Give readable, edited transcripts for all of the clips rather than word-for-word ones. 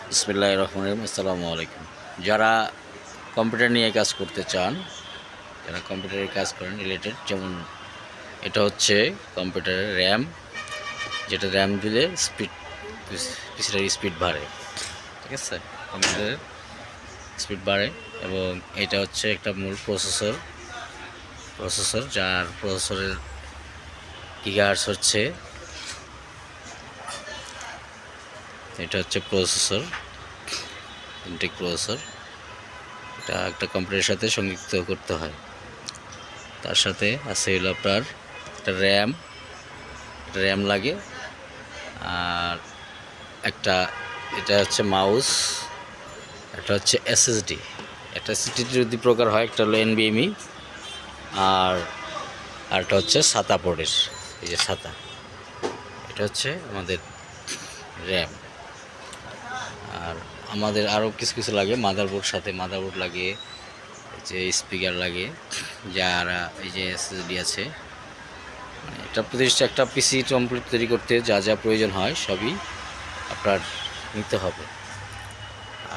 বিসমিল্লাহির রহমানির রহিম। আসসালামু আলাইকুম। যারা কম্পিউটার নিয়ে কাজ করতে চান, যারা কম্পিউটারে কাজ করেন রিলেটেড, যেমন এটা হচ্ছে কম্পিউটারের র্যাম, যেটা র্যাম দিলে পিসিটার স্পিড বাড়ে। ঠিক আছে, কম্পিউটারের স্পিড বাড়ে। এবং এটা হচ্ছে একটা মূল প্রসেসর যার প্রসেসরের গিগাহার্টজ হচ্ছে, এটা হচ্ছে প্রসেসর, ইন্টেক প্রসেসর। এটা একটা কম্পিউটারের সাথে সংযুক্ত করতে হয়। তার সাথে আছে হলো আপনার একটা র্যাম লাগে, আর একটা এটা হচ্ছে মাউস, একটা হচ্ছে এসএসডি। একটা এসএসডি যদি প্রকার হয়, একটা হলো এনবিএমই, আর আরটা হচ্ছে সাতা পোর্টের, এই যে সাতা, এটা হচ্ছে আমাদের র্যাম। আর আমাদের আরও কিছু কিছু লাগে, মাদারবোর্ড লাগে, এই যে স্পিকার লাগে, যারা এই যে এসএসডি আছে। মানে এটা প্রতিষ্ঠা একটা পিসি কমপ্লিট তৈরি করতে যা যা প্রয়োজন হয় সবই আপনার নিতে হবে।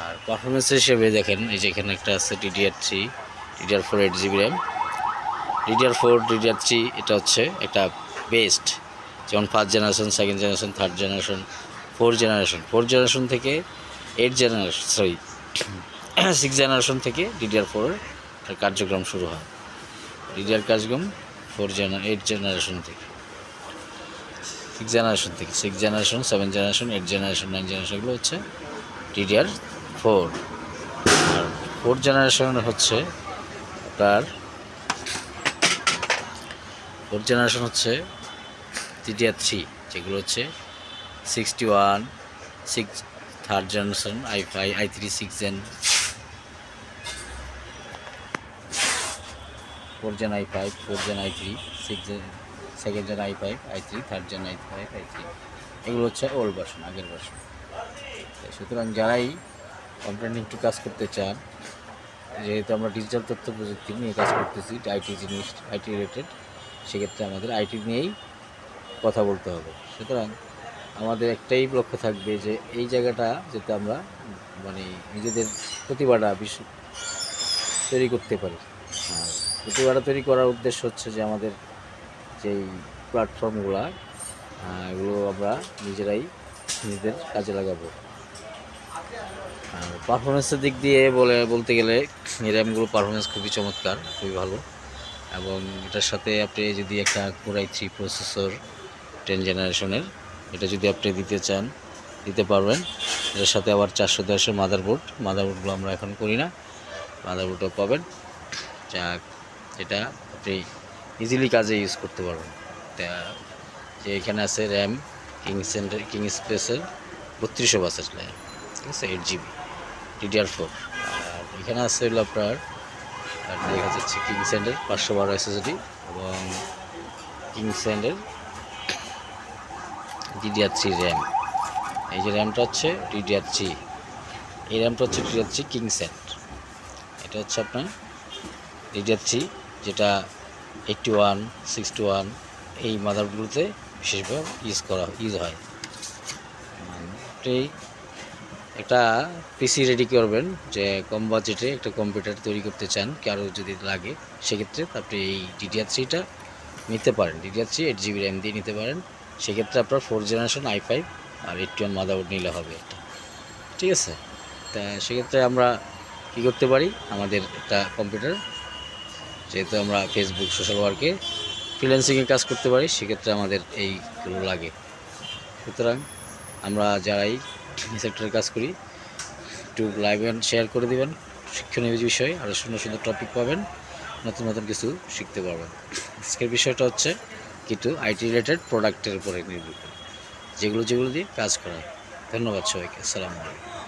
আর পারফরমেন্স হিসেবে দেখেন, এই যে এখানে একটা আছে DDR3, DDR4 8GB RAM, DDR4, DDR3। এটা হচ্ছে একটা বেস্ট, যেমন first generation, second generation, third generation, four generation থেকে 6 জেনারেশন থেকে DDR4 এর কার্যক্রম শুরু হয়। DDR কার্যক্রম 8 জেনারেশন থেকে, 6 জেনারেশন, 7 জেনারেশন, 8 জেনারেশন, 9 জেনারেশন, এগুলো হচ্ছে DDR4। আর 4 জেনারেশন হচ্ছে আপনার DDR3, যেগুলো হচ্ছে 61, 6 third generation, i3 6 gen, 4 gen i5, 4 gen i3, 6 gen, second gen i5, i3, third gen i5, i3, এগুলো হচ্ছে ওল্ড ভার্সন, আগের ভার্সন। সুতরাং যারাই কম্পিউটার নিয়ে একটু কাজ করতে চান, যেহেতু আমরা ডিজিটাল তথ্য প্রযুক্তি নিয়ে কাজ করতেছি, আইটি রিলেটেড, সেক্ষেত্রে আমাদের আইটি নিয়েই কথা বলতে হবে। সুতরাং আমাদের একটাই লক্ষ্য থাকবে যে এই জায়গাটা যাতে আমরা মানে নিজেদের প্রতিভাটা তৈরি করতে পারি। প্রতিভাটা তৈরি করার উদ্দেশ্য হচ্ছে যে আমাদের যেই প্ল্যাটফর্মগুলো, এগুলো আমরা নিজেদের কাজে লাগাবো। আর পারফরমেন্সের দিক দিয়ে বলতে গেলে এই র্যামগুলো পারফরমেন্স খুবই চমৎকার, খুবই ভালো। এবং এটার সাথে আপনি যদি একটা Core i3 প্রসেসর 10 জেনারেশনের, এটা যদি আপনি দিতে চান দিতে পারবেন। এটার সাথে আবার 410 মাদারবোর্ডগুলো আমরা এখন করি না, মাদারবোর্ডও পাবেন, যেটা আপনি ইজিলি কাজে ইউজ করতে পারবেন। যে এখানে আছে র্যাম কিং স্পেসের 3200 র্যাম, ঠিক আছে, 8GB DDR4। আর এখানে আছে হলো আপনার দেখা যাচ্ছে কিংস্যান্ডের 512 SSD এবং কিংস্যান্ডের DDR3 র্যাম। এই যে র্যামটা হচ্ছে DDR3, এই র্যামটা হচ্ছে DDR3 কিংস্যান্ড। এটা হচ্ছে আপনার DDR3, যেটা 81, 61 এই মাদারবোর্ডগুলোতে বিশেষভাবে ইউজ হয়। আপনি একটা পিসি রেডি করবেন, যে কম বাজেটে একটা কম্পিউটার তৈরি করতে চান, কারো যদি লাগে, সেক্ষেত্রে আপনি এই DDR3টা নিতে পারেন। DDR3 8GB র্যাম দিয়ে নিতে পারেন। সেক্ষেত্রে আপনার 4 জেনারেশন i5 আর 81 মাদারবোর্ড নিলে হবে এটা, ঠিক আছে। তা সেক্ষেত্রে আমরা কী করতে পারি, আমাদের একটা কম্পিউটার, যেহেতু আমরা ফেসবুক সোশ্যাল ওয়ার্কে ফ্রিল্যান্সিংয়ে কাজ করতে পারি, সেক্ষেত্রে আমাদের এইগুলো লাগে। সুতরাং আমরা যারাই সেক্টরে কাজ করি, একটু লাইভ অ্যান্ড শেয়ার করে দেবেন, শিক্ষণীয় বিষয় আরও সুন্দর টপিক পাবেন, নতুন কিছু শিখতে পারবেন। আজকের বিষয়টা হচ্ছে কিন্তু আইটি রিলেটেড প্রোডাক্টের উপরে নির্ভর করে, যেগুলো দিয়ে কাজ করা হয়। ধন্যবাদ সবাইকে, আসসালামু আলাইকুম।